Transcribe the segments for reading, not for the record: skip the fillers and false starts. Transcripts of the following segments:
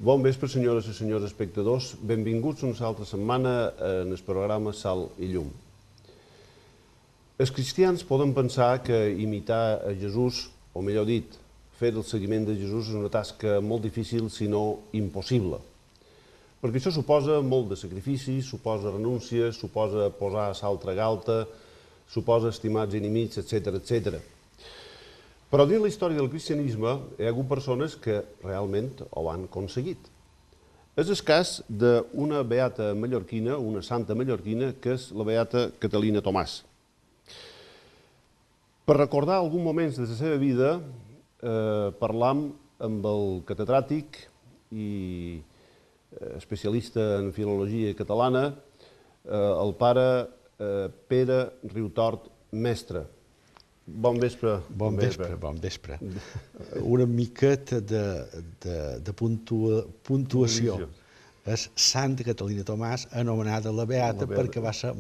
Bon vespre, senyores i senyors espectadors. Benvinguts una altra setmana en el programa Sal i Llum. Els cristians poden pensar que imitar a Jesús, o millor dit, fer el seguiment de Jesús és una tasca molt difícil, si no impossible. Perquè això suposa molt de sacrifici, suposa renúncies, suposa posar l'altra galta, suposa estimats enemics, etc. Però dins la història del cristianisme hi ha hagut persones que realment ho han aconseguit. És el cas d'una beata mallorquina, una santa mallorquina, que és la beata Catalina Tomàs. Per recordar alguns moments de la seva vida, parlam amb el catedràtic i especialista en filologia catalana, el pare Pere Riutort Mestre. Bon vespre. Bon vespre. Una miqueta de puntuació. És Santa Catalina Tomàs, anomenada la Beata, perquè va ser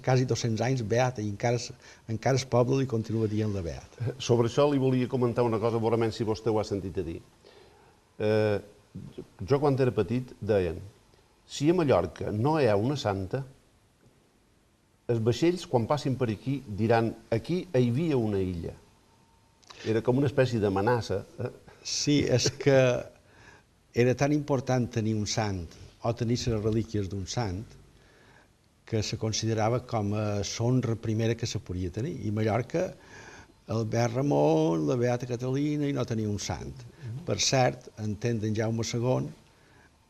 quasi 200 anys beata i encara el poble li continua dient la Beata. Sobre això li volia comentar una cosa, veurem si vostè ho ha sentit a dir. Jo quan era petit deien, si a Mallorca no hi ha una santa, els vaixells, quan passin per aquí, diran aquí hi havia una illa. Era com una espècie d'amenaça. Sí, és que era tan important tenir un sant o tenir les relíquies d'un sant que se considerava com a honra primera que se podia tenir. I Mallorca, el Beat Ramon, la Beata Catalina, i no tenia un sant. Per cert, en temps d'en Jaume II,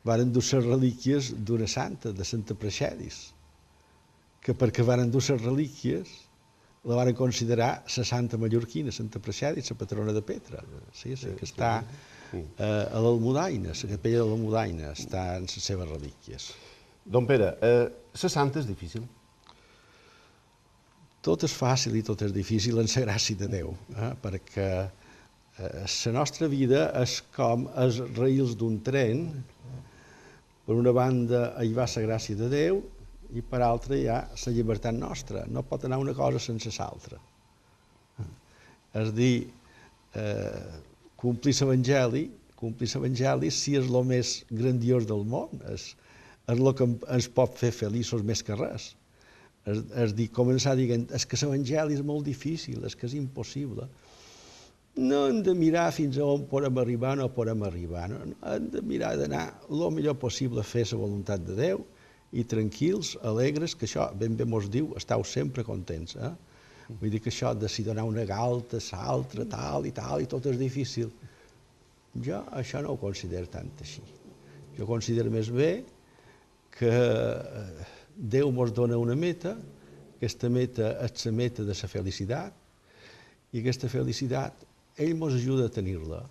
varen dur les relíquies d'una santa, de Santa Praxedis, que perquè varen dur les relíquies la varen considerar la santa mallorquina, Santa Praxedis, la patrona de Petra. Sí, que està a l'Almudaina, la capella de l'Almudaina, està en les seves relíquies. Don Pere, la santa és difícil? Tot és fàcil i tot és difícil en la gràcia de Déu, perquè la nostra vida és com els raïls d'un tren. Per una banda hi va la gràcia de Déu i per altra hi ha la llibertat nostra. No pot anar una cosa sense l'altra. És dir, complir l'Evangeli sí és el més grandiós del món, és el que ens pot fer feliços més que res. És dir, començar dient, és que l'Evangeli és molt difícil, és que és impossible. No hem de mirar fins a on podem arribar o no podem arribar. Hem de mirar d'anar el millor possible a fer la voluntat de Déu i tranquils, alegres, que això ben bé mos diu, esteu sempre contents. Vull dir que això de si donar una galta, l'altra, tal, i tot és difícil. Jo això no ho considero tant així. Jo considero més bé que Déu mos dona una meta, aquesta meta és la meta de la felicitat, i aquesta felicitat ell mos ajuda a tenir-la.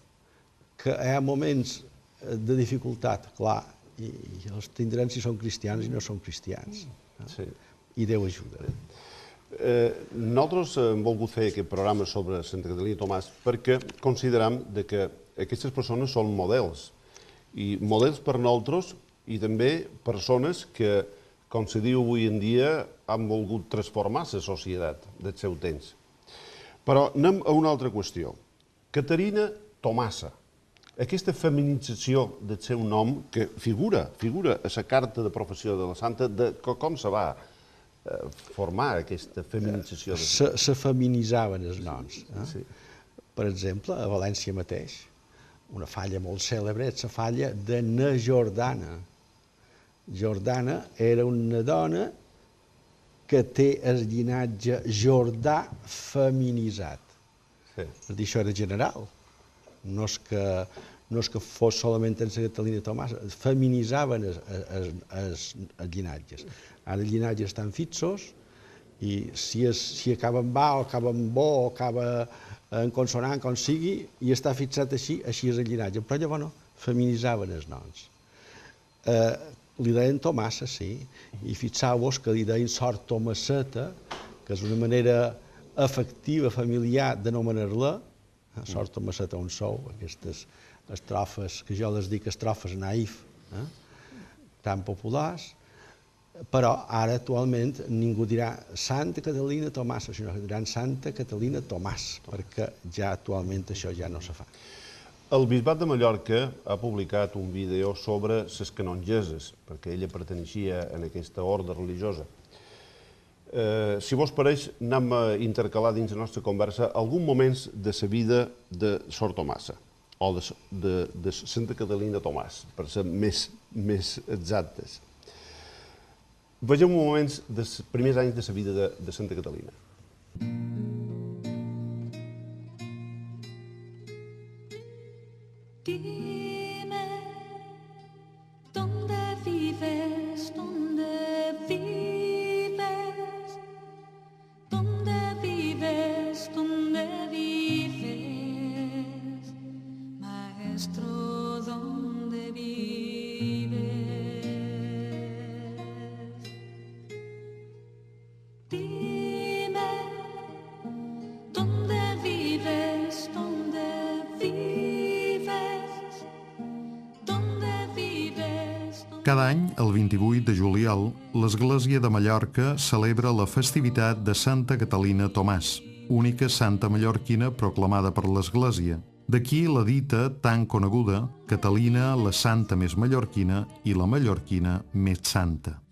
Que hi ha moments de dificultat, clar, i els tindrem si són cristians i no són cristians. I Déu ajuda. Nosaltres hem volgut fer aquest programa sobre Santa Catalina Tomàs perquè consideram que aquestes persones són models. I models per nosaltres i també persones que, com se diu avui en dia, han volgut transformar la societat del seu temps. Però anem a una altra qüestió. Caterina Tomasa. Aquesta feminització del seu nom, que figura a la carta de professió de la santa, com se va formar aquesta feminització? Se feminitzaven els noms. Per exemple, a València mateix, una falla molt cèlebre és la falla de Na Jordana. Jordana era una dona que té el llinatge jordà feminitzat. És a dir, això era general. No és que fos solament en la Catalina Tomàs, feminitzaven els llinatges. Ara els llinatges estan fixos i si acaba en va o acaba en bo o acaba en consonant, com sigui, i està fixat així és el llinatge. Però llavors no, feminitzaven els noms. Li deien Tomassa, sí, i fixeu-vos que li deien Sort Tomasseta, que és una manera afectiva, familiar, d'anomenar-la. Sort Tomasseta on sou, aquestes estrofes, que jo les dic estrofes naïf, tan populars, però ara actualment ningú dirà Santa Catalina Tomàs, sinó que diran Santa Catalina Tomàs, perquè ja actualment això ja no se fa. El Bisbat de Mallorca ha publicat un vídeo sobre les canongeses, perquè ella perteneixia a aquesta ordre religiosa. Si vos pareix, anem a intercalar dins la nostra conversa alguns moments de la vida de Sor Tomasa, o de Santa Catalina Tomàs, per ser més exactes. Vegem moments dels primers anys de la vida de Santa Catalina. Dime, ¿dónde vives? ¿Dónde vives? ¿Dónde vives? ¿Dónde vives? Maestro, ¿dónde vives? Dime, ¿dónde vives? ¿Dónde vives? ¿Dónde vives? Cada any, el 28 de juliol, l'Església de Mallorca celebra la festivitat de Santa Catalina Tomàs, única santa mallorquina proclamada per l'Església. D'aquí la dita tan coneguda, Catalina, la santa més mallorquina i la mallorquina més santa.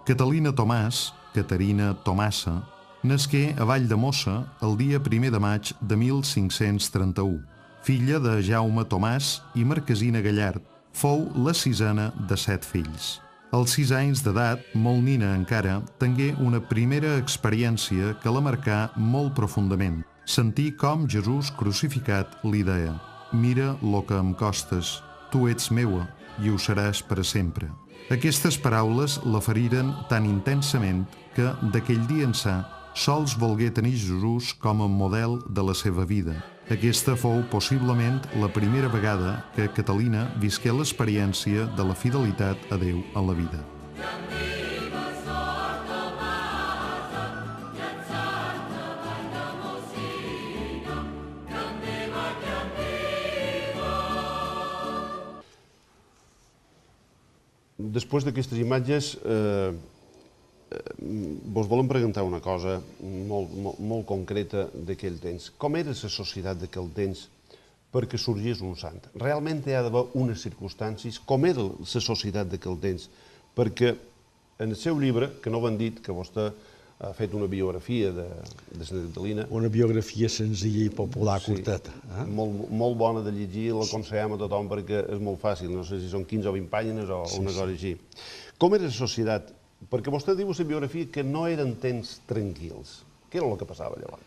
Catalina Tomàs, Caterina Tomassa, nasqué a Valldemossa el dia 1 de maig de 1531. Filla de Jaume Tomàs i Marquesina Gallard, fou la sisena de 7 fills. Als 6 anys d'edat, molt nina encara, tingué una primera experiència que la marcà molt profundament. Sentir com Jesús crucificat li deia: «Mira lo que em costes, tu ets meua i ho seràs per a sempre». Aquestes paraules la feriren tan intensament que, d'aquell dia ençà, sols volgué tenir Jesús com a model de la seva vida. Aquesta fou possiblement la primera vegada que Catalina visqué l'experiència de la fidelitat a Déu a la vida. Després d'aquestes imatges, vos volem preguntar una cosa molt concreta d'aquell temps. Com era la societat d'aquell temps perquè sorgís un sant? Realment hi ha d'haver unes circumstàncies? Com era la societat d'aquell temps? Perquè en el seu llibre, que no van dit que vostè ha fet una biografia de Santa Catalina. Una biografia senzilla i popular, curteta. Molt bona de llegir, l'aconsellem a tothom perquè és molt fàcil, no sé si són 15 o 20 pàgines o una cosa així. Com era la societat? Perquè vostè diu a la biografia que no eren temps tranquils. Què era el que passava llavors?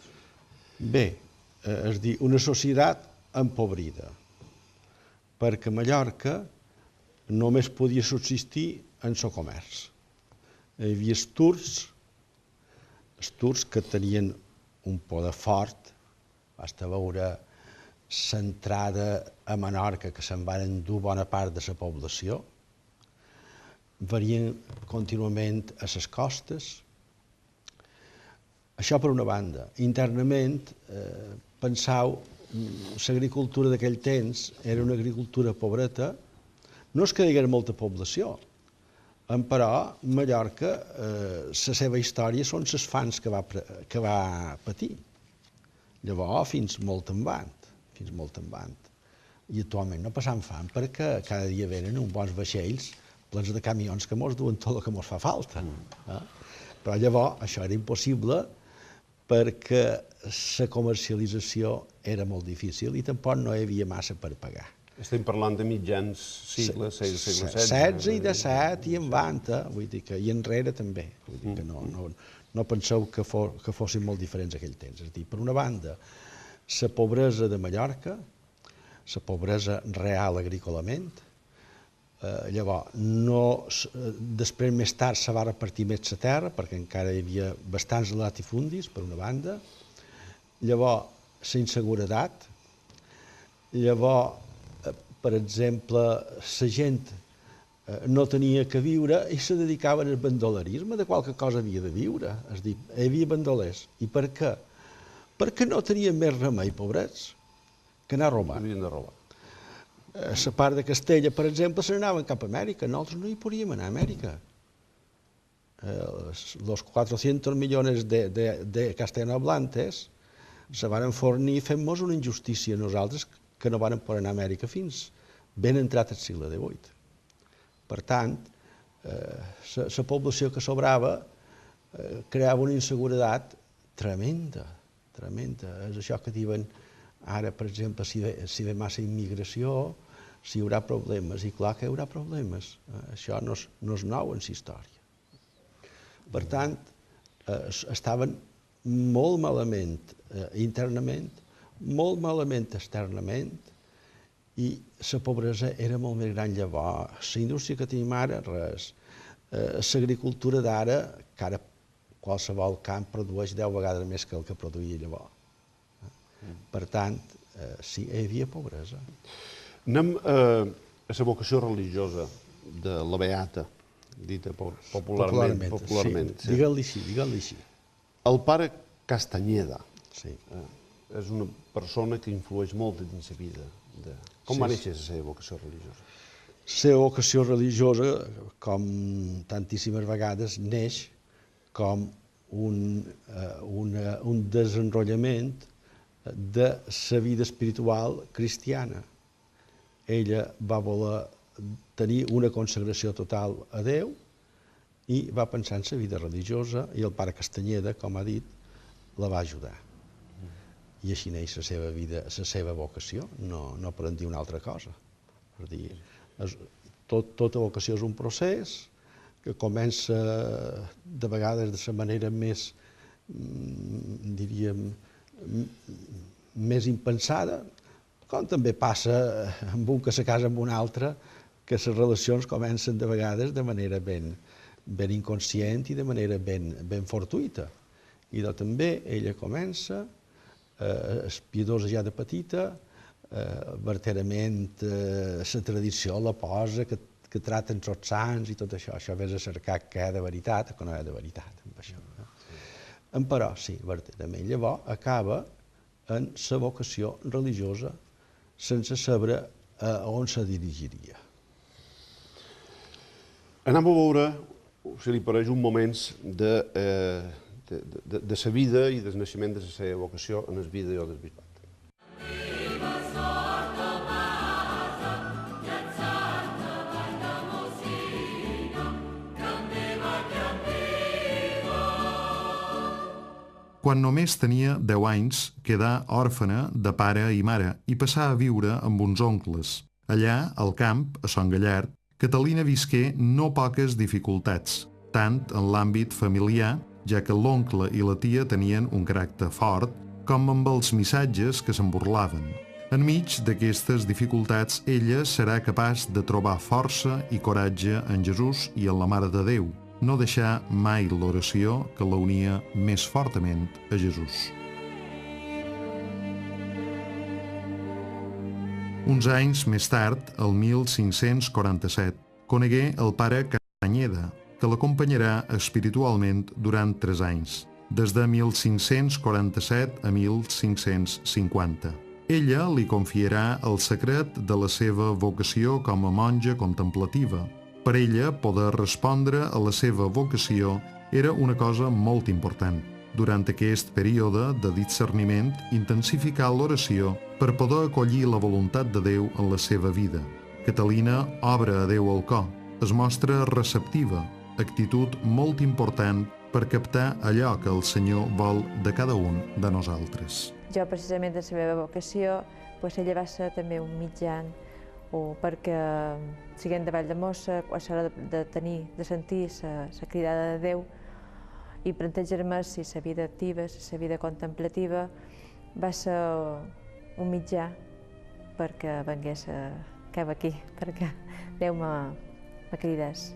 Bé, és dir, una societat empobrida, perquè Mallorca només podia subsistir en el comerç. Hi havia els turcs que tenien un poder fort, basta veure l'entrada a Menorca, que se'n van endur bona part de la població, varien contínuament a les costes. Això per una banda. Internament, penseu, l'agricultura d'aquell temps era una agricultura pobreta, no és que hi hagués molta població, però Mallorca, la seva història són les fams que va patir. Llavors, fins molt en avant. I actualment no passam fam perquè cada dia venen uns bons vaixells plens de camions que mos duen tot el que mos fa falta. Però llavors això era impossible perquè la comercialització era molt difícil i tampoc no hi havia massa per pagar. Estem parlant de mitjans segles, segle XVI i XVII i en vanta, vull dir que i enrere també. Vull dir que no penseu que fossin molt diferents aquell temps. És a dir, per una banda, la pobresa de Mallorca, la pobresa real agrícolament, llavors, després més tard se va repartir més la terra, perquè encara hi havia bastants latifundis, per una banda, llavors, la inseguretat, llavors, per exemple, la gent no tenia que viure i se dedicaven al bandolerisme, de qualque cosa havia de viure. És a dir, hi havia bandolers. I per què? Perquè no tenien més remei, pobrets, que anar a robar. Havien de robar. A la part de Castella, per exemple, se n'anaven cap a Amèrica. Nosaltres no hi podíem anar a Amèrica. los 400 millones de castellanohablantes se van fornir fent-nos una injustícia a nosaltres que no van poder anar a Amèrica fins ben entrat al segle XVIII. Per tant, la població que sobrava creava una inseguretat tremenda, tremenda. És això que diuen ara, per exemple, si ve massa immigració, si hi haurà problemes. I clar que hi haurà problemes. Això no és nou en la història. Per tant, estaven molt malament internament, molt malament externament, i la pobresa era molt més gran llavors. La indústria que tenim ara, res. L'agricultura d'ara, que ara qualsevol camp produeix 10 vegades més que el que produïa llavors. Per tant, sí, hi havia pobresa. Anem a la vocació religiosa de la Beata, dita popularment. Sí. Digue-li així. El pare Castañeda Sí. és una persona que influeix molt en la vida. Com va néixer la seva vocació religiosa? La seva vocació religiosa, com tantíssimes vegades, neix com un desenrotllament de la vida espiritual cristiana. Ella va voler tenir una consagració total a Déu i va pensar en la vida religiosa, i el pare Castañeda, com ha dit, la va ajudar. I així neix la seva vida, la seva vocació, no podem dir una altra cosa. Per dir, tota vocació és un procés que comença de vegades de la manera més, diríem, més impensada, com també passa amb un que se casa amb un altre, que les relacions comencen de vegades de manera ben inconscient i de manera ben fortuïta. I també ella comença, és piedosa ja de petita, verdaderament la tradició la posa, que traten tots sants i tot això. Això vés a cercar què hi ha de veritat o que no hi ha de veritat amb això. Però sí, verdaderament. Llavors acaba en la vocació religiosa sense saber on se dirigiria. Anem a veure, si li pareix, un moments de la vida i del naixement de la seva vocació en el vídeo del bisbat. Quan només tenia 10 anys, quedà òrfena de pare i mare i passà a viure amb uns oncles. Allà, al camp, a Son Gallard, Catalina visqué no poques dificultats, tant en l'àmbit familiar, ja que l'oncle i la tia tenien un caràcter fort, com amb els missatges que se'n burlaven. Enmig d'aquestes dificultats, ella serà capaç de trobar força i coratge en Jesús i en la Mare de Déu, no deixar mai l'oració que la unia més fortament a Jesús. Uns anys més tard, el 1547, conegué el pare Castañeda, que l'acompanyarà espiritualment durant 3 anys, des de 1547 a 1550. Ella li confiarà el secret de la seva vocació com a monja contemplativa. Per ella, poder respondre a la seva vocació era una cosa molt important. Durant aquest període de discerniment, intensificar l'oració per poder acollir la voluntat de Déu en la seva vida. Catalina obre a Déu el cor, es mostra receptiva, actitud molt important per captar allò que el Senyor vol de cada un de nosaltres. Jo, precisament, de la meva vocació, ella va ser també un mitjan perquè, siguent de Valldemossa, a l'hora de sentir la cridada de Déu i plantejar-me si la vida activa, la vida contemplativa, va ser un mitjà perquè vengués cap aquí, perquè Déu me cridés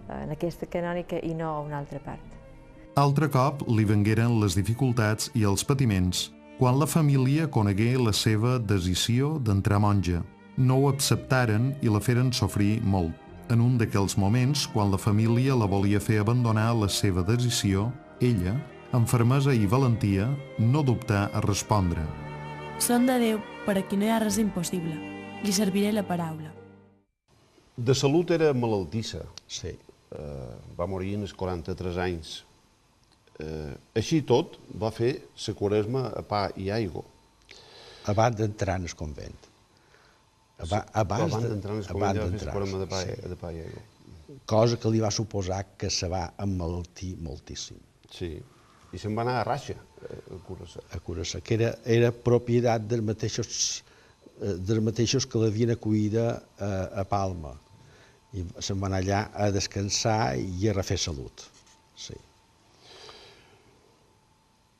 en aquesta canònica i no a una altra part. Altre cop li vengueren les dificultats i els patiments quan la família conegué la seva decisió d'entrar monja. No ho acceptaren i la feren sofrir molt. En un d'aquells moments, quan la família la volia fer abandonar la seva decisió, ella, amb fermesa i valentia, no dubtà a respondre. Són de Déu, per a qui no hi ha res impossible. Li serviré la paraula. De salut era malaltissa. Sí. va morir als 43 anys. Així i tot, va fer la quaresma a pa i aigua. Abans d'entrar en el convent. Abans d'entrar en el convent ja va fer la quaresma de pa i aigua. Cosa que li va suposar que se va emmalaltir moltíssim. Sí, i se'n va anar a Raixa, a curar-se. A curar-se, que era propietat dels mateixos que l'havien acollida a Palma. I se'n va anar allà a descansar i a refer salut. Sí.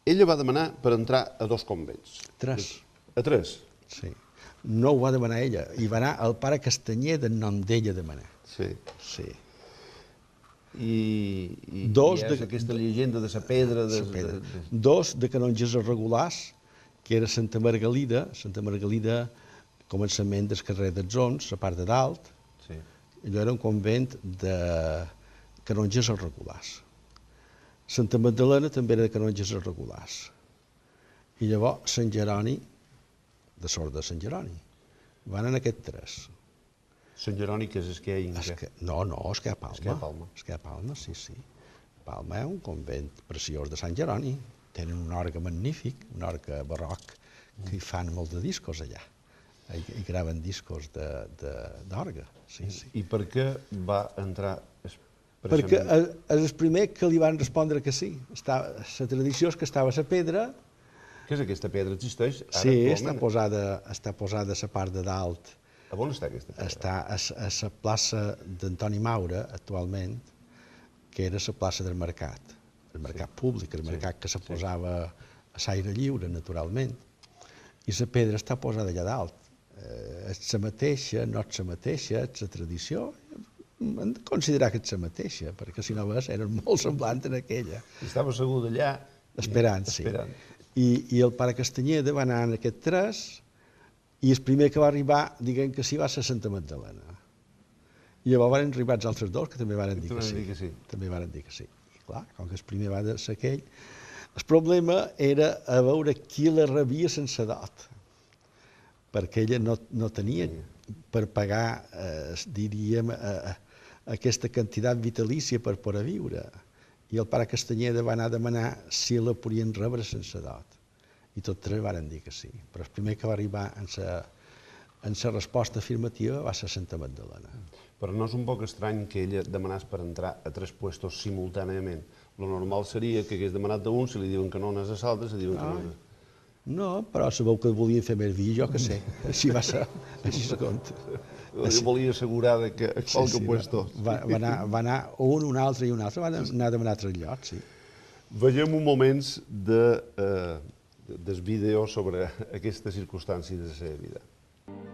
Ella va demanar per entrar a 2 convents. 3. A 3? Sí. No ho va demanar ella, hi va anar el pare Castanyer de nom d'ella demanar. Sí. Sí. I Dos és aquesta llegenda de la pedra... Dos de canonges regulars, que era Santa Margalida, començament del carrer dels Ons, la part de dalt. Sí. Allò era un convent de canonges regulars. Santa Magdalena també era de canonges regulars. I llavors Sant Jeroni, de sort de Sant Jeroni, van en aquest 3. Sant Jeroni, que és el que hi ha... No, és que a Palma. És que a Palma. Sí. Palma és un convent preciós de Sant Jeroni. Tenen un orgue magnífic, un orgue barroc, que hi fan molt de discos allà. Hi graven discos d'orgue. Sí. I per què va entrar... Perquè és el primer que li van respondre que sí. La tradició és que estava a la pedra. Què és aquesta pedra? Existeix? Sí, està posada a la part de dalt. A on està aquesta pedra? Està a la plaça d'Antoni Maura, actualment, que era la plaça del mercat. El mercat públic, el mercat que se posava a l'aire lliure, naturalment. I la pedra està posada allà dalt. És la mateixa, no és la mateixa, és la tradició. Hem de considerar que és la mateixa, perquè si no ves, era molt semblant en aquella. Estava segur d'allà... Esperant, sí. I el pare Castanyeda va anar en aquest 3, i el primer que va arribar, diguem que sí, va ser Santa Magdalena. I llavors van arribar els altres 2, que també van dir que sí. També van dir que sí. I clar, com que el primer va ser aquell, el problema era a veure qui la rebia sense dot, perquè ella no tenia per pagar, diríem, aquesta quantitat vitalícia per poder viure. I el pare Castanyeda va anar a demanar si la podien rebre sense dot. I tots 3 van dir que sí. Però el primer que va arribar en la resposta afirmativa va ser Santa Magdalena. Però no és un poc estrany que ella demanés per entrar a 3 puestos simultàniament? Lo normal seria que hagués demanat d'un, si li diuen que no, n'és a l'altre, si diuen que no. No, però sabeu que volien fer més vi, jo que sé. Així va ser, així se compta. Volia assegurar que qualque puesto... Va anar un altre i un altre, va anar a demanar a 3 llocs, sí. Vegem un moments del vídeo sobre aquesta circumstància de la seva vida.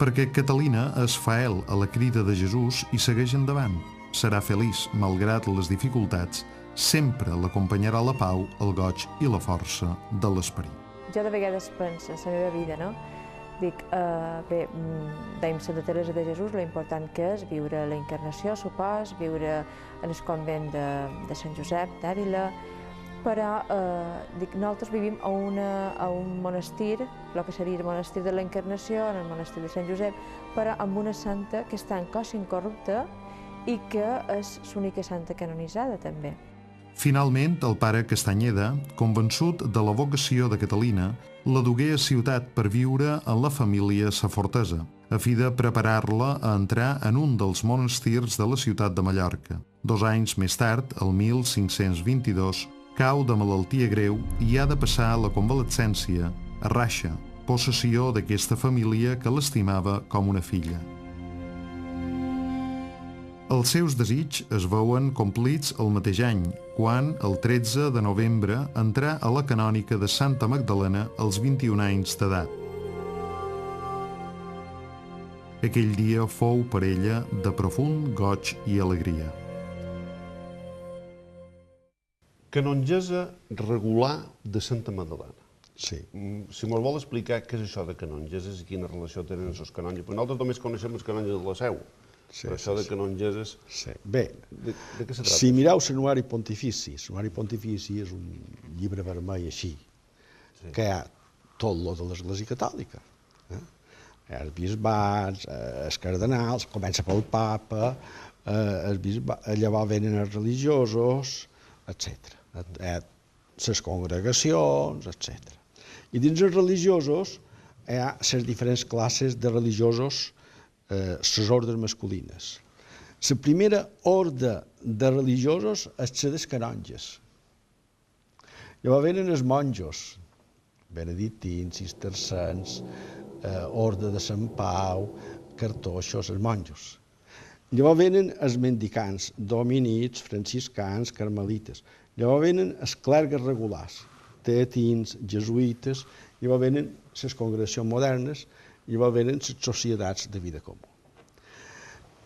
Perquè Catalina es fa a la crida de Jesús i segueix endavant. Serà feliç, malgrat les dificultats, sempre l'acompanyarà la pau, el goig i la força de l'esperit. Jo de vegades penso en la meva vida, no? Dic, bé, dèiem Santa Teresa de Jesús, l'important que és viure la Encarnació, supos, viure en el convent de Sant Josep d'Àvila, però dic, nosaltres vivim a un monestir, el que seria el monestir de la Encarnació, en el monestir de Sant Josep, però amb una santa que està en cos incorrupte i que és l'única santa canonitzada, també. Finalment, el pare Castanyeda, convençut de la vocació de Catalina, la dugué a ciutat per viure en la família Safortesa, a fi de preparar-la a entrar en un dels monestirs de la ciutat de Mallorca. 2 anys més tard, el 1522, cau de malaltia greu i ha de passar la convalescència a Raixa, possessió d'aquesta família que l'estimava com una filla. Els seus desigs es veuen complits el mateix any, quan, el 13 de novembre, entrà a la canònica de Santa Magdalena als 21 anys d'edat. Aquell dia fou per ella de profund goig i alegria. Canongesa regular de Santa Magdalena. Sí. Si mos vol explicar què és això de canongeses i quina relació tenen els canonges, perquè nosaltres només coneixem els canonges de la Seu. Però això de canongeses... Bé, de què se tracta? si mireu l'Anuari Pontifici, l'Anuari Pontifici és un llibre vermell així, que hi ha tot lo de l'Església Catòlica. Els bisbats, els cardenals, comença pel papa, llavors venen els religiosos, etc. Les congregacions, etc. I dins els religiosos hi ha les diferents classes de religiosos, les ordes masculines. La primera orde de religiosos és la dels canonges. Llavors venen els monjos, benedictins, cistercens, orde de Sant Pau, cartoixos, els monjos. Llavors venen els mendicants, dominics, franciscans, carmelites. Llavors venen els clergues regulars, teatins, jesuïtes, llavors venen les congregacions modernes, llavors venen les societats de vida comú.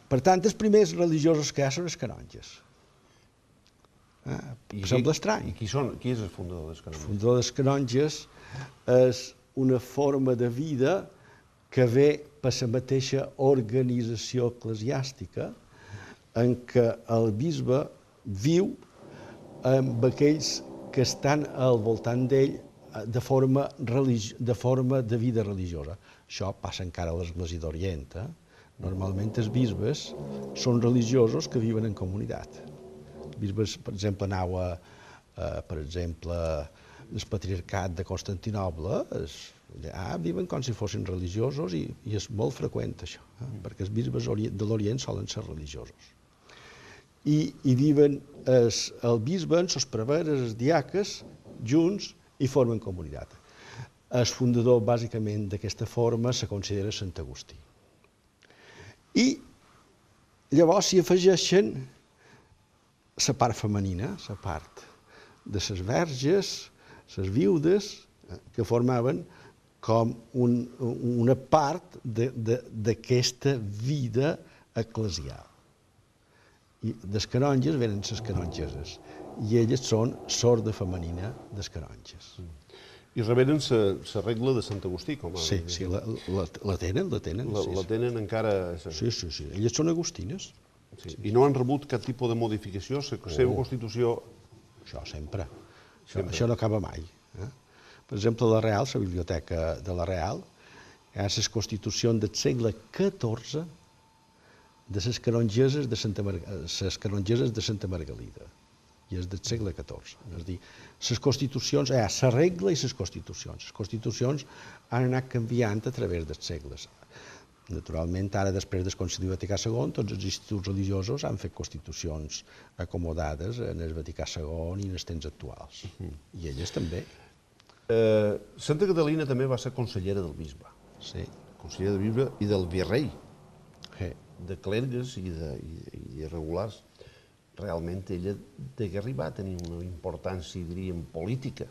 Per tant, els primers religiosos que hi ha són els canonges. Sembla estrany. I qui és el fundador dels canonges? El fundador dels canonges és una forma de vida que ve per la mateixa organització eclesiàstica en què el bisbe viu amb aquells que estan al voltant d'ell de forma de vida religiosa. Això passa encara a l'Església d'Orient. Normalment els bisbes són religiosos que viuen en comunitat. Els bisbes, per exemple, el patriarcat de Constantinoble, viuen com si fossin religiosos i és molt freqüent això, perquè els bisbes de l'Orient solen ser religiosos. I viven el bisbe, els preveres, els diaques, junts i formen comunitat. El fundador, bàsicament, d'aquesta forma se considera Sant Agustí. I llavors s'hi afegeixen la part femenina, la part de les verges, les viudes, que formaven com una part d'aquesta vida eclesial. I dels canonges venen les canongeses, i elles són l'orde femenina dels canonges. I reberen la regla de Sant Agustí, com a... Sí, la tenen. La tenen encara... Sí, elles són agustines. I no han rebut cap tipus de modificació, la seva Constitució... Això sempre. Això no acaba mai. Per exemple, la Real, la biblioteca de la Real, hi ha les constitucions del segle XIV de les canongeses de Santa Margalida. I és del segle XIV. És a dir, les constitucions, hi ha la regla i les constitucions. Les constitucions han anat canviant a través dels segles. Naturalment, ara, després del Concili Vaticà II, tots els instituts religiosos han fet constitucions acomodades en el Vaticà II i en els temps actuals. I elles també. Santa Catalina també va ser consellera del bisbe. Sí. Consellera del bisbe i del virrei. Sí. De clergues i de regulars. Realment ella degué arribar a tenir una importància, diríem, política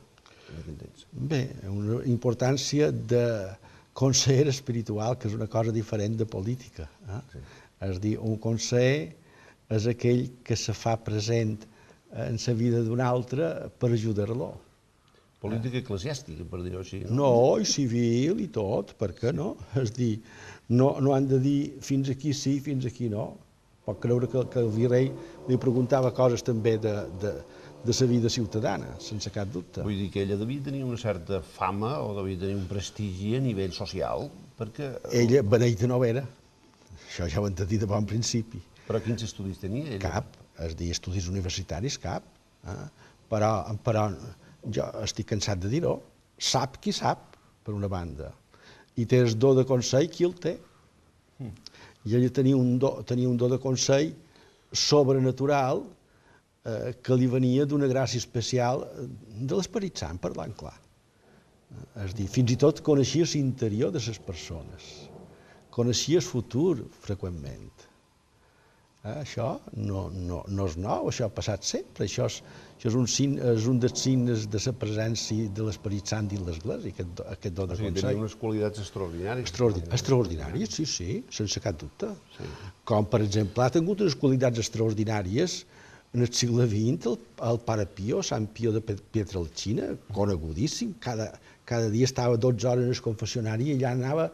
en aquell temps. Bé, una importància de conseller espiritual, que és una cosa diferent de política. Sí. És a dir, un conseller és aquell que se fa present en la vida d'un altre per ajudar-lo. Política eclesiàstica, per dir-ho així. No, i civil i tot, per què no? És a dir, no han de dir fins aquí sí, fins aquí no. Pot creure que el virrei li preguntava coses també de la vida ciutadana, sense cap dubte. Vull dir que ella devia tenir una certa fama o devia tenir un prestigi a nivell social, perquè... Ella beneita no era. Això ja ho hem de dir de bon principi. Però quins estudis tenia ella? Cap. És a dir, estudis universitaris, cap. Però jo estic cansat de dir-ho. Sap qui sap, per una banda. I té el do de consell qui el té. I ella tenia un do de consell sobrenatural que li venia d'una gràcia especial de l'Esperit Sant, parlant clar. És a dir, fins i tot coneixia l'interior de les persones, coneixia el futur freqüentment. Això no és nou, això ha passat sempre. Això és un dels signes de la presència de l'Esperit Sant dins l'Església, aquest do de consell. Tenia unes qualitats extraordinàries. Extraordinàries, sí, sense cap dubte. Com, per exemple, ha tingut unes qualitats extraordinàries en el segle XX, el pare Pio, Sant Pio de Pietrelcina, conegudíssim, cada dia estava 12 hores en el confessionari i allà anava,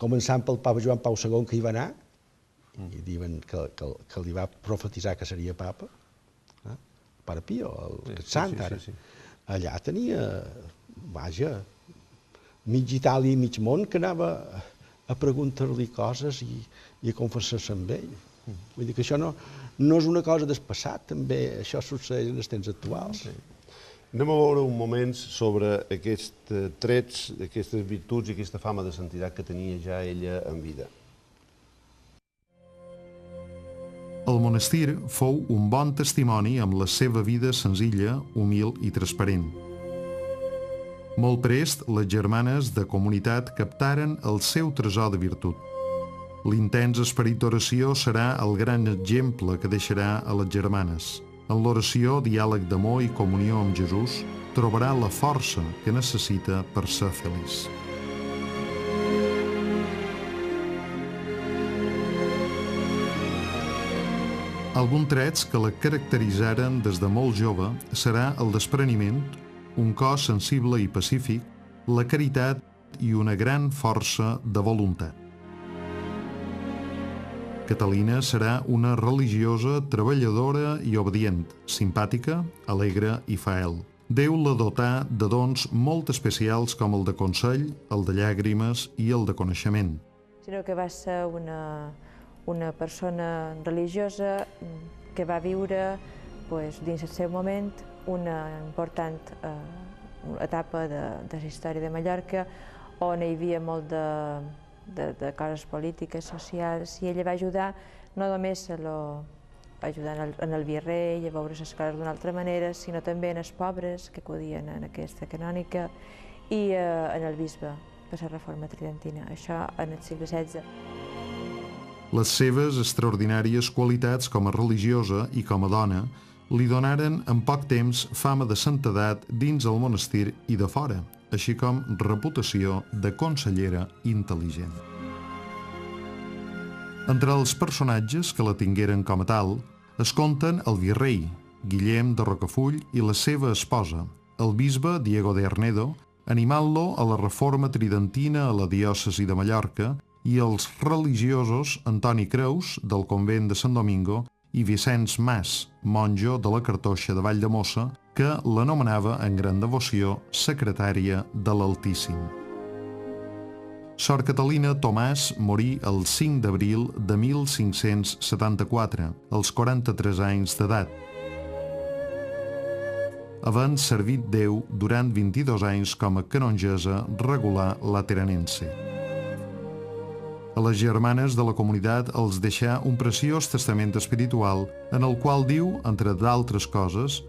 començant pel papa Joan Pau II, que hi va anar, i diuen que li va profetitzar que seria papa, el pare Pio, el sant ara. Allà tenia, vaja, mig Itàlia i mig món que anava a preguntar-li coses i a confessar-se amb ell. Vull dir que això no és una cosa del passat, també això succeeix en els temps actuals. Anem a veure un moment sobre aquests trets, aquestes virtuts i aquesta fama de santietat que tenia ja ella en vida. El monestir fou un bon testimoni amb la seva vida senzilla, humil i transparent. Molt prest, les germanes de comunitat captaren el seu tresor de virtut. L'intens esperit d'oració serà el gran exemple que deixarà a les germanes. En l'oració, diàleg d'amor i comunió amb Jesús, trobarà la força que necessita per ser feliç. Alguns trets que la caracteritzaren des de molt jove serà el despreniment, un cos sensible i pacífic, la caritat i una gran força de voluntat. Catalina serà una religiosa, treballadora i obedient, simpàtica, alegre i fael. Déu la dotà de dons molt especials com el de consell, el de llàgrimes i el de coneixement. Sinó que va ser una persona religiosa que va viure dins el seu moment una important etapa de la història de Mallorca on hi havia molt de coses polítiques, socials, i ella va ajudar no només en el virrei, a veure les coses d'una altra manera, sinó també en els pobres que acudien en aquesta canònica i en el bisbe per la reforma tridentina, això en el segle XVI. Les seves extraordinàries qualitats com a religiosa i com a dona li donaren en poc temps fama de santedat dins el monestir i de fora, així com reputació de consellera intel·ligent. Entre els personatges que la tingueren com a tal es compten el virrei, Guillem de Rocafull, i la seva esposa, el bisbe Diego de Arnedo, animant-lo a la reforma tridentina a la diòcesi de Mallorca, i els religiosos Antoni Creus, del convent de Sant Domingo, i Vicenç Mas, monjo de la Cartoixa de Valldemossa, que l'anomenava en gran devoció secretària de l'Altíssim. Sor Catalina Tomàs morí el 5 d'abril de 1574, als 43 anys d'edat, havent servit Déu durant 22 anys com a canongessa regular lateranense. A les germanes de la comunitat els deixà un preciós testament espiritual en el qual diu, entre d'altres coses: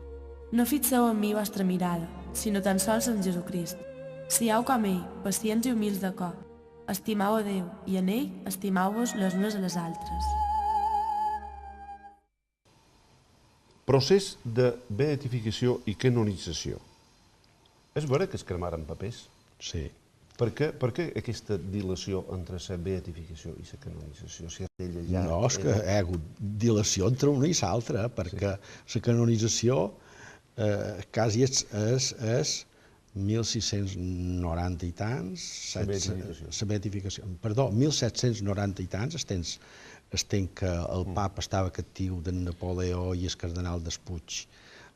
No fixeu en mi vostra mirada, sinó tan sols en Jesucrist. Siau com ell, pacients i humils de cor. Estimau a Déu, i en ell estimau-vos les unes a les altres. Procés de beatificació i canonització. És vera que es cremaren papers? Sí. Per què aquesta dilació entre la beatificació i la canonització? Si ella ja No, és que hi ha hagut dilació entre una i l'altra, perquè la canonització quasi és 1690 i tants, la beatificació, perdó, 1790 i tants, el temps que el papa estava captiu d'en Napoleó i el cardenal Despuig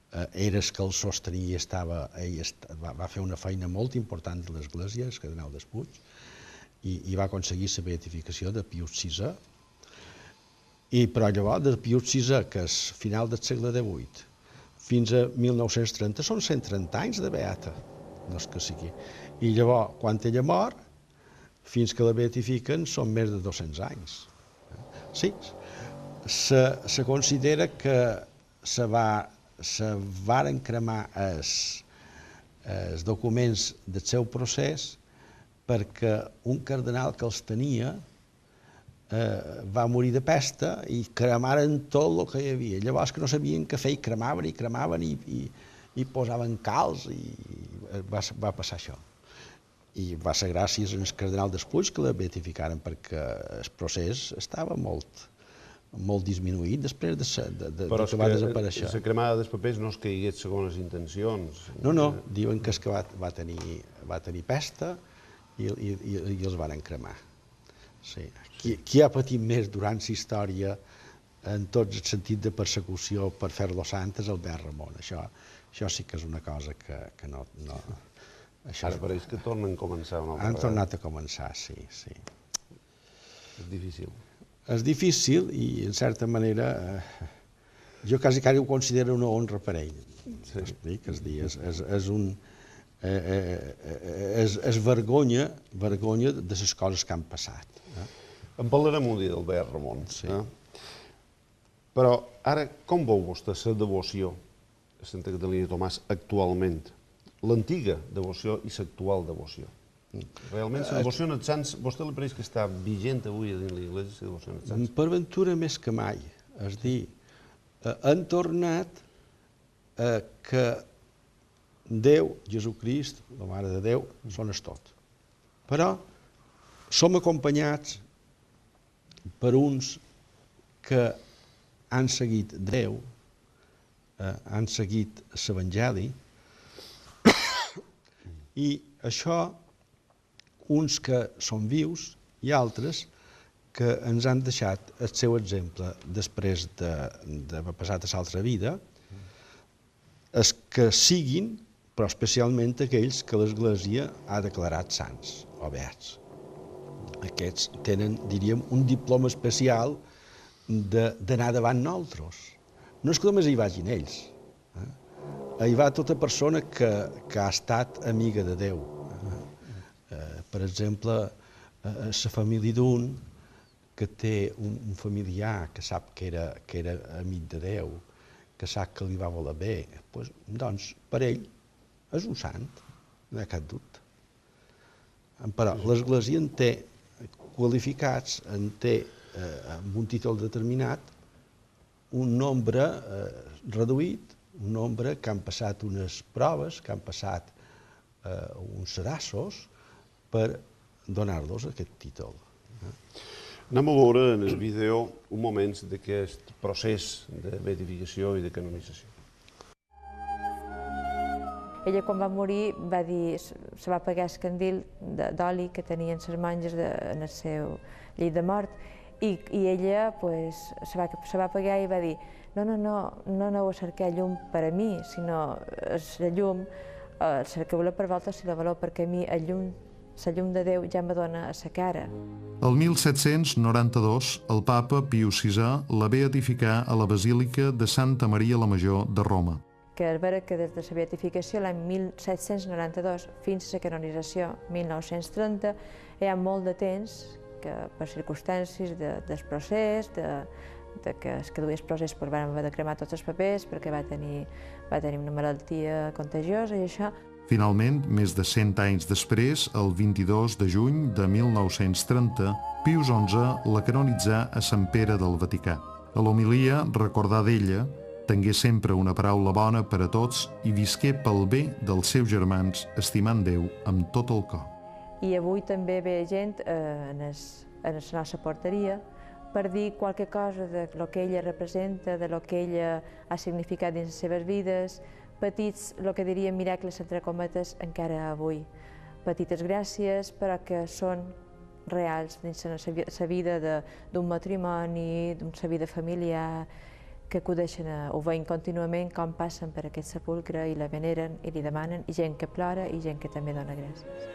era el que el sostenia, va fer una feina molt important de l'Església, el cardenal Despuig, i va aconseguir la beatificació de Pius VI. Però llavors, de Pius VI, que és final del segle XVIII, fins a 1930, són 130 anys de beata, no és que sigui. I llavors, quan ella mor, fins que la beatifiquen, són més de 200 anys. Sí, se considera que se varen cremar els documents del seu procés perquè un cardenal que els tenia va morir de pesta i cremaren tot el que hi havia. Llavors que no sabien què fer i cremaven i posaven calç i va passar això. I va ser gràcies al cardenal Despuig que la beatificaren perquè el procés estava molt disminuït després de que va desaparèixer. Però la cremada dels papers no és que hi hagués segones intencions. No, diuen que és que va tenir pesta i els van cremar. Sí. Qui ha patit més durant la història en tot el sentit de persecució per fer-lo sant és Albert Ramon. Això sí que és una cosa que no... Ara pareix que tornen a començar una altra vegada. Han tornat a començar, sí. És difícil. És difícil i, en certa manera, jo quasi ho considero una honra per ell. M'explic? És dir, és vergonya de les coses que han passat. En parlarem un dia d'Albert Ramon. Però ara, com veu vostè la devoció a Santa Catalina de Tomàs actualment? L'antiga devoció i l'actual devoció. Realment, la devoció als sants, vostè li pareix que està vigent avui dins l'Església, la devoció als sants? Per ventura més que mai. És dir, han tornat que Déu, Jesucrist, la Mare de Déu, són el tot. Però som acompanyats per uns que han seguit Déu, han seguit l'Evangeli, i això, uns que són vius i altres que ens han deixat el seu exemple després d'haver passat a l'altra vida, els que siguin, però especialment aquells que l'Església ha declarat sants o beats. Aquests tenen, diríem, un diploma especial d'anar davant nosaltres. No és que només hi vagin ells. Hi va tota persona que ha estat amiga de Déu. Per exemple, la família d'un que té un familiar que sap que era amic de Déu, que sap que li va voler bé, doncs per ell és un sant, no hi ha cap dubte. Però l'Església en té qualificats, en té amb un títol determinat, un nombre reduït, un nombre que han passat unes proves, que han passat uns sedassos per donar-los aquest títol. Anem a veure en el vídeo un moment d'aquest procés de beatificació i de canonització. Ella, quan va morir, va dir, se va apagar el candil d'oli que tenien les monges en el seu llit de mort, i ella se va apagar i va dir no aneu a cercar llum per a mi, sinó la llum, cerqueu-la per vosaltres si la voleu, perquè a mi la llum de Déu ja me dona a la cara. El 1792, el papa Piu VI la beatificà a la Basílica de Santa Maria la Major de Roma. Que és vera que des de la beatificació l'any 1792 fins a la canonització 1930 hi ha molt de temps que per circumstàncies del procés, que es que duia el procés van haver de cremar tots els papers perquè va tenir una malaltia contagiosa i això. Finalment, més de 100 anys després, el 22 de juny de 1930, Pius XI la canonitzà a Sant Pere del Vaticà. A l'homilia recordà d'ella, tengué sempre una paraula bona per a tots i visqué pel bé dels seus germans, estimant Déu amb tot el cor. I avui també ve gent en la nostra porteria per dir qualque cosa de lo que ella representa, de lo que ella ha significat dins les seves vides, petits, el que diríem miracles entre cometes encara avui. Petites gràcies, però que són reals dins la vida d'un matrimoni, d'una vida familiar, que acudeixen, ho veiem contínuament, com passen per aquest sepulcre i la veneren i li demanen, i gent que plora i gent que també dona gràcies.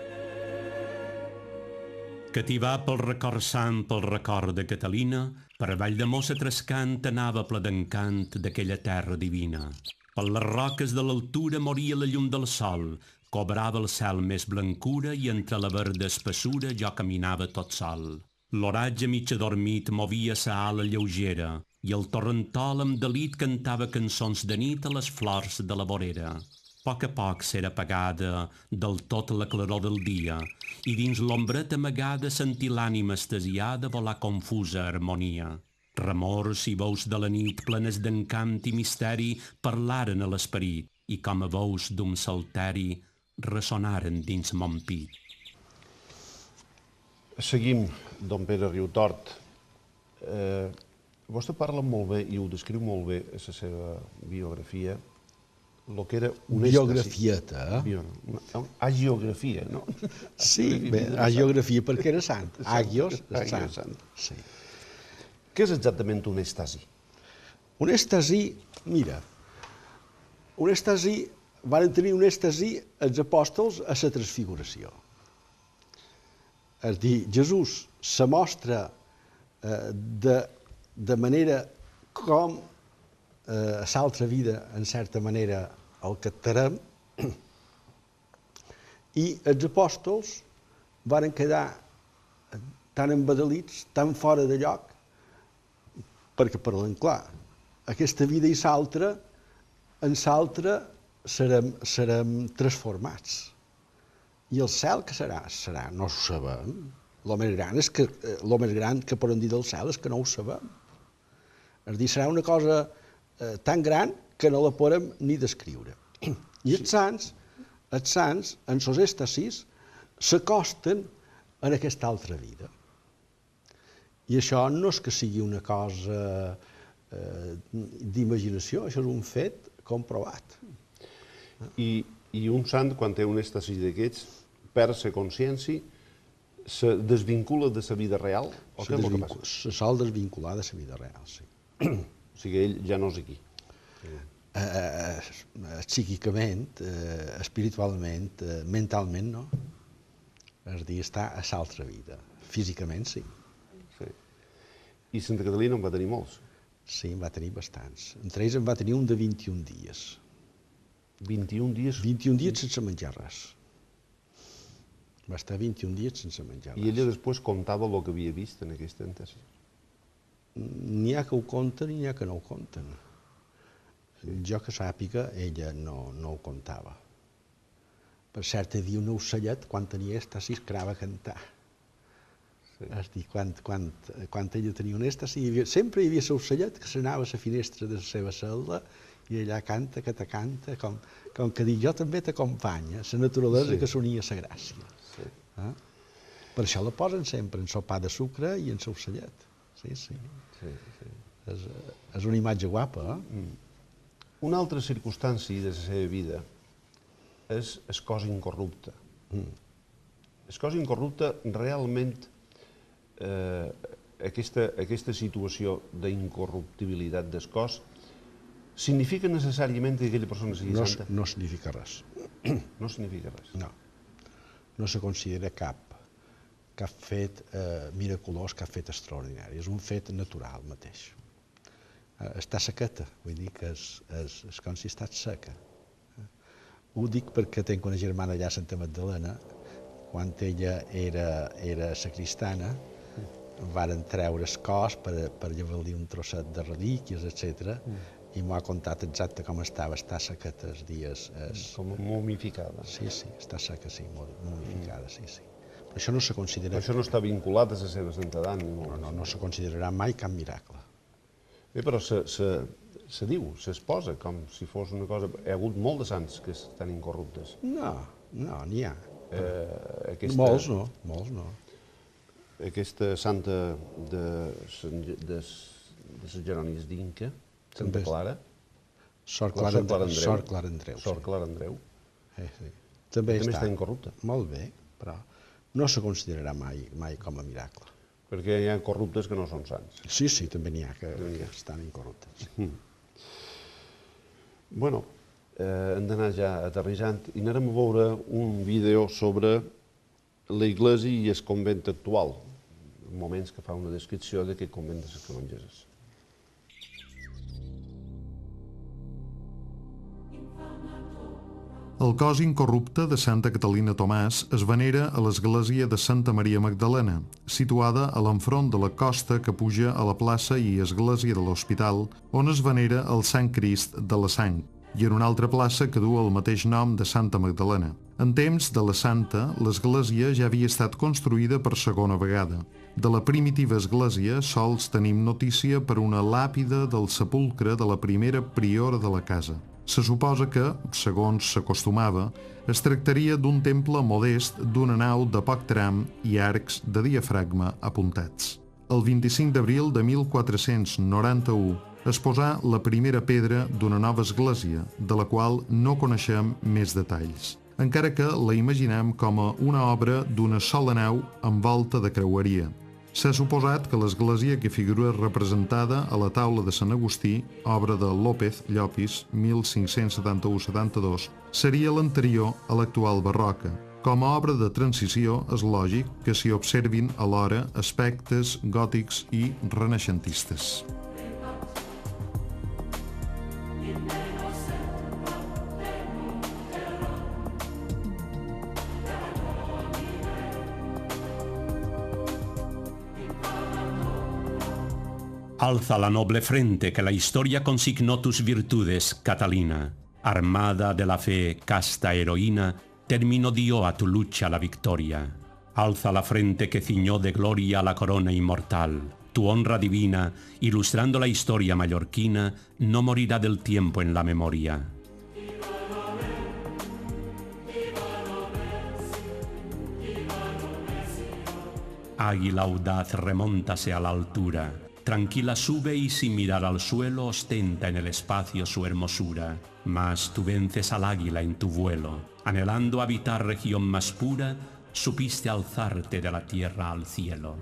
Cativar pel record sant, pel record de Catalina, per Valldemossa trescant anava ple d'encant d'aquella terra divina. Per les roques de l'altura moria la llum del sol, cobrava el cel més blancura i entre la verda espessura jo caminava tot sol. L'oratge mig adormit movia sa ala lleugera i el torrentol amb delit cantava cançons de nit a les flors de la vorera. A poc s'era apagada del tot la claror del dia i dins l'ombret amagada sentir l'ànima estasiada volar confusa harmonia. Remors i veus de la nit plenes d'encant i misteri parlaren a l'esperit i com a veus d'un salteri ressonaren dins mon pit. Seguim, don Pere Riutort. Vostè parla molt bé i ho descriu molt bé a la seva biografia, el que era un biografieta, Agiografia, no? Sí, bé, agiografia perquè era sant. Agios, sant. Sí. Què és exactament un èxtasi? Un èxtasi, mira, van tenir un èxtasi els apòstols a la transfiguració. És dir, Jesús se mostra de manera com a l'altra vida, en certa manera, el captarem, i els apòstols varen quedar tan embadalits, tan fora de lloc, perquè parlen clar, aquesta vida i l'altra, en l'altra serem transformats. I el cel que serà? Serà, no ho sabem. El més gran que podem dir del cel és que no ho sabem. És a dir, serà una cosa tan gran que no la podem ni descriure. I els sants, en els èxtasis, s'acosten en aquesta altra vida. I això no és que sigui una cosa d'imaginació, això és un fet comprovat. I un sant, quan té un èxtasi d'aquests, perd la consciència, se desvincula de la vida real? O què és el que passa? Se sol desvincular de la vida real, sí. O sigui, ell ja no és aquí. Psíquicament, espiritualment, mentalment, no. És a dir, està a l'altra vida. Físicament, sí. I Santa Catalina en va tenir molts? Sí, en va tenir bastants. Entre ells en va tenir un de 21 dies. 21 dies? 21 dies sense menjar res. Va estar 21 dies sense menjar res. I ella després contava el que havia vist en aquesta èxtasi? N'hi ha que ho conten i n'hi ha que no ho conten. Jo que sàpiga, ella no ho contava. Per cert, hi havia un ocellet, quan tenia èxtasi, que anava a cantar. És dir, quan ella tenia un èxtasi, sempre hi havia l'ocellet que s'anava a la finestra de la seva cel·la i allà canta, que te canta, com que dic, jo també t'acompanya, la naturalesa que s'unia a la gràcia. Per això la posen sempre en sopar de sucre i en l'ocellet. Sí. És una imatge guapa, Una altra circumstància de la seva vida és el cos incorrupte. El cos incorrupte realment aquesta situació d'incorruptibilitat del cos significa necessàriament que aquella persona sigui santa? No significa res. No significa res? No. No se considera cap fet miraculós, cap fet extraordinari. És un fet natural mateix. Està sequeta, vull dir que és com si estàs seca. Ho dic perquè tenc una germana allà a Santa Magdalena, quan ella era sacristana, varen treure el cos per llevar-li un trosset de relíquies, etc. I m'ho ha contat exacte com estava, està sequeta els dies. Com momificada. Sí, està seca, sí, momificada, sí. Però això no se considera... Això no està vinculat a la seva santedat, ni molt. No se considerarà mai cap miracle. Bé, però se diu, s'exposa com si fos una cosa... Hi ha hagut molt de sants que estan incorruptes. No, n'hi ha. Molts no. Aquesta santa de les Jerònims d'Inca, Santa Clara. Sort Clara Andreu. Sort Clara Andreu. També està incorrupta. Molt bé, però no se considerarà mai com a miracle. Perquè hi ha corruptes que no són sants. Sí, també n'hi ha que estan incorruptes. Bueno, hem d'anar ja aterrissant i anarem a veure un vídeo sobre la iglesia i el convent actual. Moments que fa una descripció d'aquest convent de les Canongeses. El cos incorrupte de Santa Catalina Tomàs es venera a l'església de Santa Maria Magdalena, situada a l'enfront de la costa que puja a la plaça i església de l'Hospital, on es venera el Sant Crist de la Sang, i en una altra plaça que du el mateix nom de Santa Magdalena. En temps de la Santa, l'església ja havia estat construïda per segona vegada. De la primitiva església sols tenim notícia per una làpida del sepulcre de la primera priora de la casa. Se suposa que, segons s'acostumava, es tractaria d'un temple modest d'una nau de poc tram i arcs de diafragma apuntats. El 25 d'abril de 1491 es posà la primera pedra d'una nova església, de la qual no coneixem més detalls, encara que la imaginem com a una obra d'una sola nau amb volta de creueria. S'ha suposat que l'església que figura representada a la taula de Sant Agustí, obra de López Llopis, 1571-72, seria l'anterior a l'actual barroca, Com a obra de transició és lògic que s'hi observin alhora aspectes gòtics i renaixentistes. Alza la noble frente que la historia consignó tus virtudes, Catalina. Armada de la fe, casta heroína, terminó dio a tu lucha la victoria. Alza la frente que ciñó de gloria la corona inmortal. Tu honra divina, ilustrando la historia mallorquina, no morirá del tiempo en la memoria. Águila audaz, remóntase a la altura. Tranquila sube y sin mirar al suelo ostenta en el espacio su hermosura. Mas tú vences al águila en tu vuelo. Anhelando habitar región más pura, supiste alzarte de la tierra al cielo.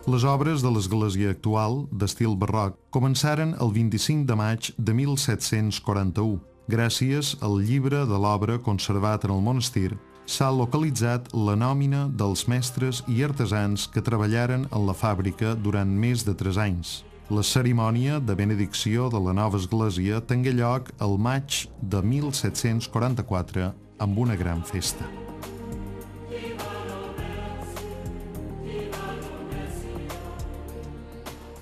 Les obres de l'església actual, d'estil barroc, començaren el 25 de maig de 1741. Gràcies al llibre de l'obra conservat en el monestir, s'ha localitzat la nòmina dels mestres i artesans que treballaren en la fàbrica durant més de 3 anys. La cerimònia de benedicció de la nova església tingué lloc el maig de 1744 amb una gran festa.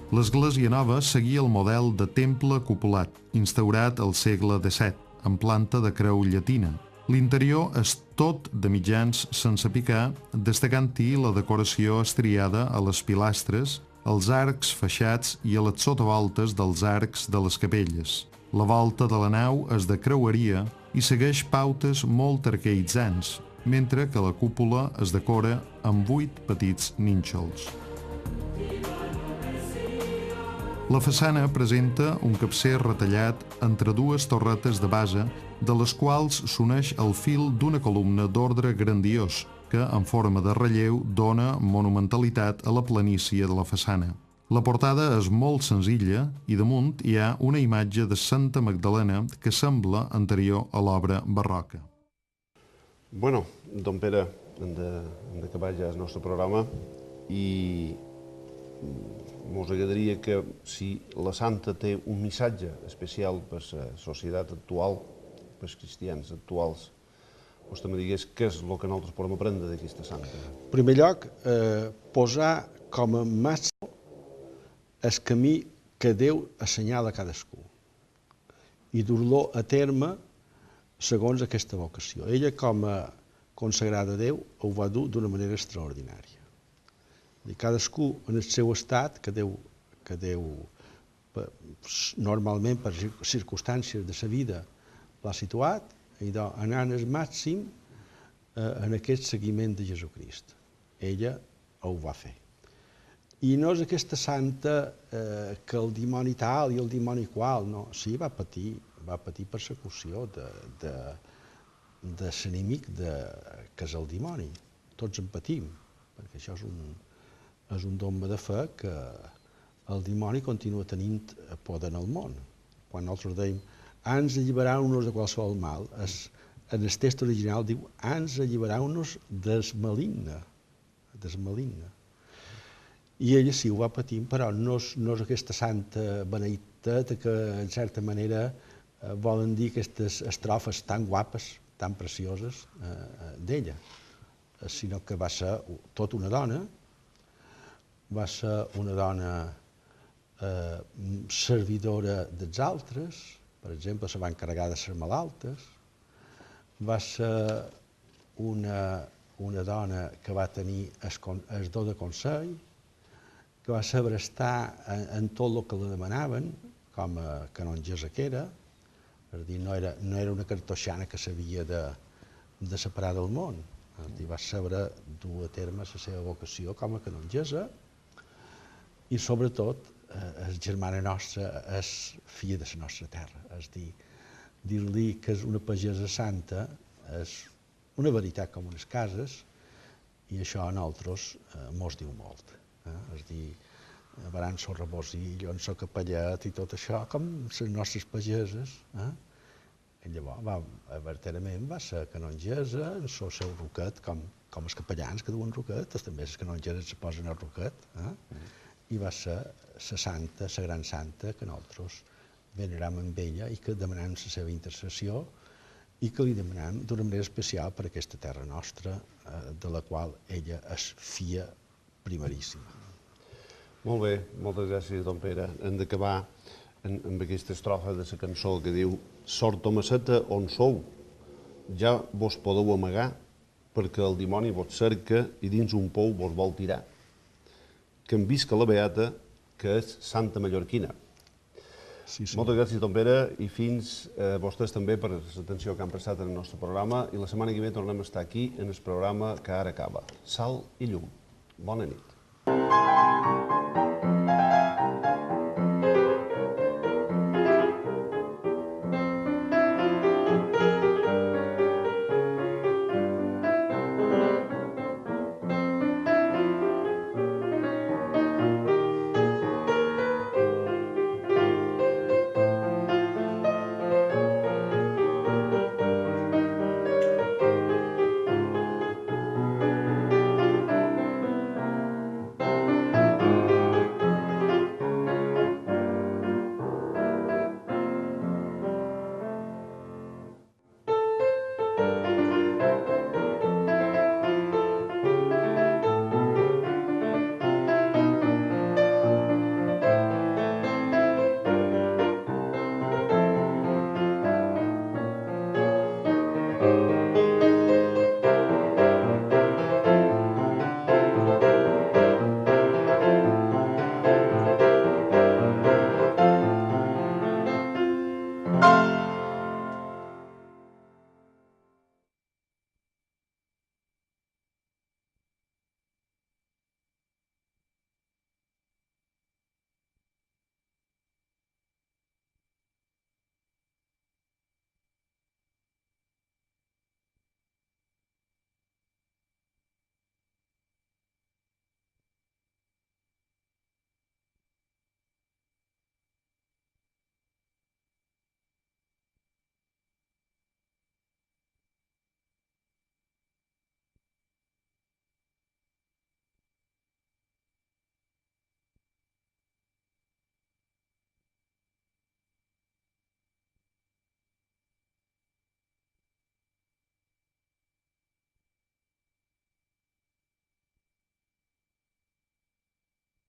L'església nova seguia el model de temple cupulat, instaurat al segle XVII, en planta de creu llatina. L'interior és tot de mitjans sense picar, destacant-hi la decoració estriada a les pilastres, els arcs feixats i a les sotavoltes dels arcs de les capelles. La volta de la nau és de creueria i segueix pautes molt arcaïtzants, mentre que la cúpula es decora amb 8 petits nínxols. La façana presenta un capcer retallat entre 2 torretes de base, de les quals s'uneix el fil d'una columna d'ordre grandiós, que, en forma de relleu, dona monumentalitat a la planícia de la façana. La portada és molt senzilla i damunt hi ha una imatge de Santa Magdalena que sembla anterior a l'obra barroca. Bueno, don Pere, hem d'acabar ja el nostre programa i ens agradaria que si la Santa té un missatge especial per la societat actual, per als cristians actuals, vostè me digués què és el que nosaltres podem aprendre d'aquesta Santa. En primer lloc, posar com a màxim el camí que Déu assenyala a cadascú i dur-lo a terme segons aquesta vocació. Ella, com a consagrada a Déu, ho va dur d'una manera extraordinària. I cadascú en el seu estat, que Déu normalment per circumstàncies de la vida l'ha situat, i anant al màxim en aquest seguiment de Jesucrist. Ella ho va fer. I no és aquesta santa que el dimoni tal i el dimoni qual, no. Sí, va patir persecució de l'enemic que és el dimoni. Tots en patim, perquè això és un dogma de fe que el dimoni continua tenint poder en el món. Quan nosaltres dèiem «ans alliberau-nos de qualsevol mal», en el text original diu «ans alliberau-nos del maligne». I ella sí, ho va patir, però no és aquesta santa beneïtat que, en certa manera, volen dir aquestes estrofes tan guapes, tan precioses d'ella, sinó que va ser tot una dona, va ser una dona servidora dels altres, per exemple, se va encarregar de les malaltes, va ser una dona que va tenir el do de consell, que va saber estar en tot el que li demanaven, com a canongessa que era, és a dir, no era una cartoixana que s'havia de separar del món, va saber dur a terme la seva vocació com a canongessa, i sobretot la germana nostra és filla de la nostra terra, és a dir, dir-li que és una pagesa santa és una veritat com unes cases I això a nosaltres mos diu molt. És dir, abans soc rebosil, on soc capellet i tot això, com les nostres pageses. I llavors, verdaderament, va ser canongesa, en el seu roquet, com els capellans que duen roquetes, també les canongeres se posen el roquet. I va ser la santa, la gran santa, que nosaltres veneram amb ella i que demanem la seva intercessió i que li demanem d'una manera especial per aquesta terra nostra, de la qual ella és filla primeríssima. Molt bé, moltes gràcies, don Pere. Hem d'acabar amb aquesta estrofa de la cançó que diu «Sort Tomasseta, on sou? Ja vos podeu amagar, perquè el dimoni vos cerca i dins un pou vos vol tirar. Que em visca la beata, que és Santa Mallorquina». Sí, sí. Moltes gràcies, don Pere, i fins a vostès també per l'atenció que han prestat en el nostre programa. I la setmana que ve tornem a estar aquí en el programa que ara acaba. Sal i llum. Bona nit.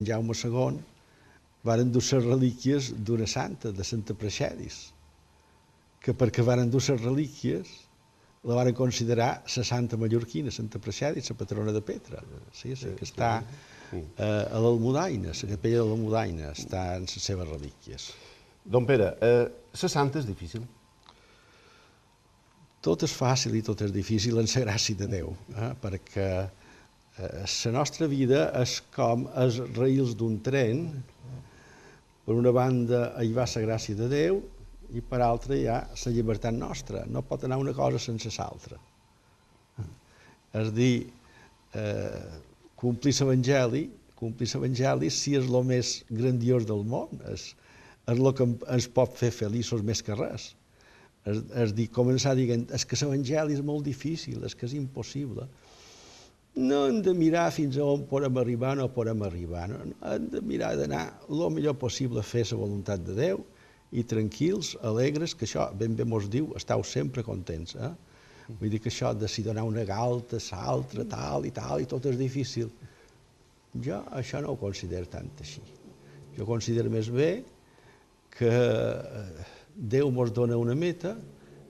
Jaume II varen dur les relíquies d'una santa, de Santa Praxedis, que perquè varen dur les relíquies la varen considerar la santa mallorquina, Santa Praxedis, la patrona de Petra. Sí, que està a l'Almudaina, la capella de l'Almudaina, està en les seves relíquies. Don Pere, la santa és difícil? Tot és fàcil i tot és difícil en la gràcia de Déu, perquè la nostra vida és com els raïls d'un tren. Per una banda hi va la gràcia de Déu i per altra hi ha la llibertat nostra. No pot anar una cosa sense l'altra. És dir, complir l'Evangeli sí és el més grandiós del món, és el que ens pot fer feliços més que res. És dir, començar dient, és que l'Evangeli és molt difícil, és que és impossible. No hem de mirar fins a on podem arribar o no podem arribar. Hem de mirar d'anar el millor possible a fer la voluntat de Déu i tranquils, alegres, que això ben bé mos diu, esteu sempre contents. Vull dir que això de si donar una galta, l'altra, tal, i tot és difícil. Jo això no ho considero tant així. Jo considero més bé que Déu mos dona una meta,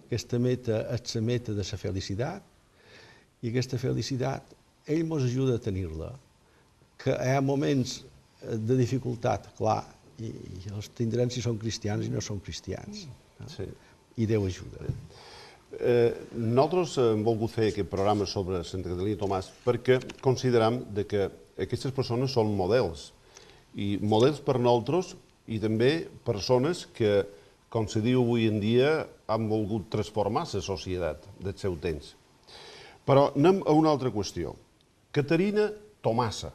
aquesta meta és la meta de la felicitat, i aquesta felicitat ell ens ajuda a tenir-la, que hi ha moments de dificultat, clar, i els tindrem si són cristians i no són cristians. I Déu ajuda. Nosaltres hem volgut fer aquest programa sobre Santa Catalina i Tomàs perquè consideram que aquestes persones són models, i models per nosaltres i també persones que, com se diu avui en dia, han volgut transformar la societat del seu temps. Però anem a una altra qüestió. Caterina Tomasa.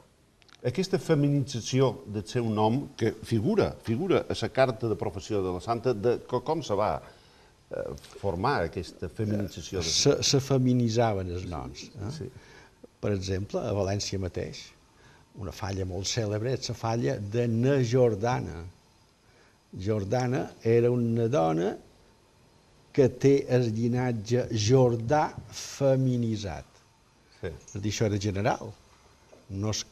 Aquesta feminització del seu nom, que figura a la carta de professió de la santa, com se va formar aquesta feminització? Se feminitzaven els noms. Sí. Per exemple, a València mateix, una falla molt cèlebre és la falla de na Jordana. Jordana era una dona que té el llinatge jordà feminitzat. Sí. És a dir, això era general. No és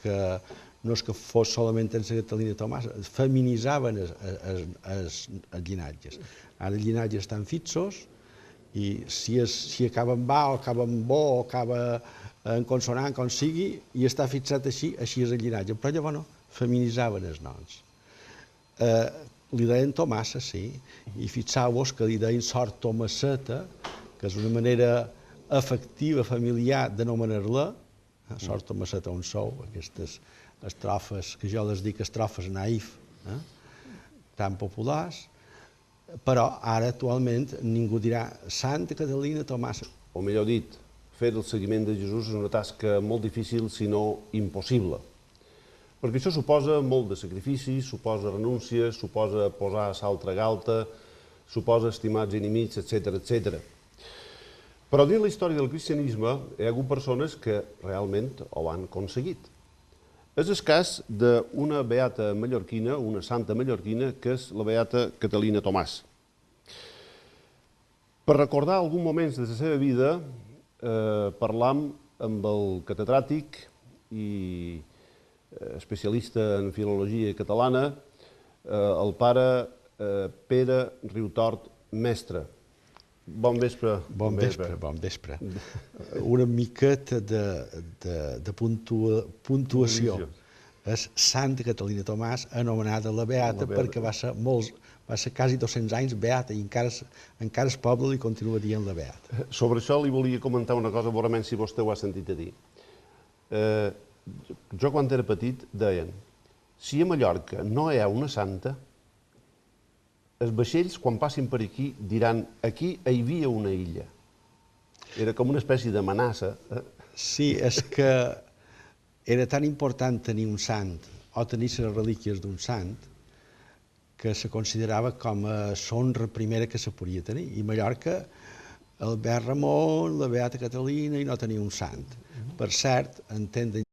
que fos solament en la Catalina Tomasa, feminitzaven els llinatges. Ara els llinatges estan fixos i si acaba en va o acaba en bo o acaba en consonant, com sigui, i està fixat així és el llinatge. Però llavors no, feminitzaven els noms. Li deien Tomasa, sí, i fixeu-vos que li deien sort Tomaseta, que és una manera afectiva, familiar, d'anomenar-la, sort Tomaseta on sou, aquestes estrofes, que jo les dic estrofes naïf, tan populars, però ara actualment ningú dirà Santa Catalina Tomasa. O millor dit, fer el seguiment de Jesús és una tasca molt difícil, si no impossible. Perquè això suposa molt de sacrifici, suposa renúncies, suposa posar a l'altra galta, suposa estimats enemics, etc. Però dins la història del cristianisme hi ha hagut persones que realment ho han aconseguit. És el cas d'una beata mallorquina, una santa mallorquina, que és la beata Catalina Tomàs. Per recordar alguns moments de la seva vida, parlam amb el catedràtic i especialista en filologia catalana, el pare Pere Riutort Mestre. Bon vespre. Bon vespre. Una miqueta de puntuació. És Santa Catalina Tomàs, anomenada la Beata, perquè va ser quasi 200 anys beata i encara el poble li continua dient la Beata. Sobre això li volia comentar una cosa, veurament si vostè ho ha sentit a dir. Jo, quan era petit, deien, si a Mallorca no hi ha una santa, els vaixells, quan passin per aquí, diran, aquí hi havia una illa. Era com una espècie d'amenaça. Sí, és que era tan important tenir un sant o tenir les relíquies d'un sant que se considerava com a honra primera que se podia tenir. I Mallorca, el Beat Ramon, la Beata Catalina, i no tenia un sant. Per cert, entendre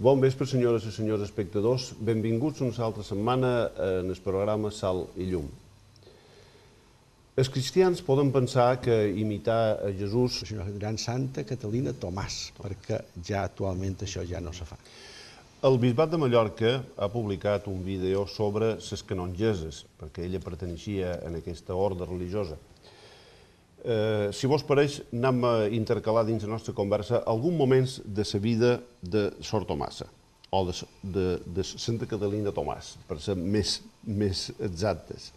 Bon vespre, senyores i senyors espectadors. Benvinguts una altra setmana en el programa Sal i Llum. Els cristians poden pensar que imitar a Jesús... Això diran Santa Catalina Tomàs, perquè ja actualment això ja no se fa. El Bisbat de Mallorca ha publicat un vídeo sobre les canongeses, perquè ella perteneixia a aquesta ordre religiosa. Si vos pareix, anem a intercalar dins la nostra conversa alguns moments de la vida de Sor Tomasa, o de Santa Catalina Tomàs, per ser més exactes.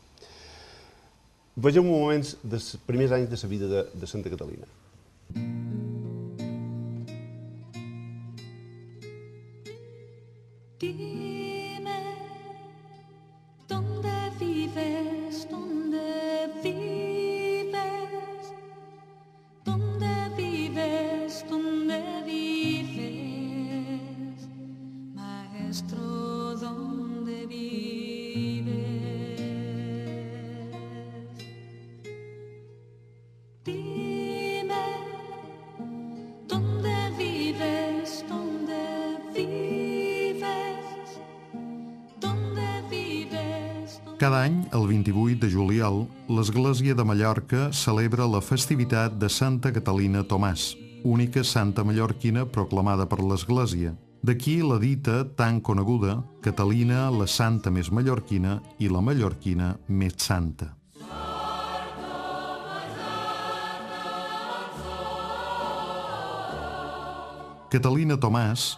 Vegem moments dels primers anys de la vida de Santa Catalina. Dime, ¿dónde vives? ¿Dónde nuestro, ¿dónde vives? Dime, ¿dónde vives? ¿Dónde vives? ¿Dónde vives? Cada any, el 28 de juliol, l'Església de Mallorca celebra la festivitat de Santa Catalina Tomàs, única santa mallorquina proclamada per l'Església. D'aquí la dita tan coneguda, Catalina, la santa més mallorquina i la mallorquina més santa. Catalina Tomàs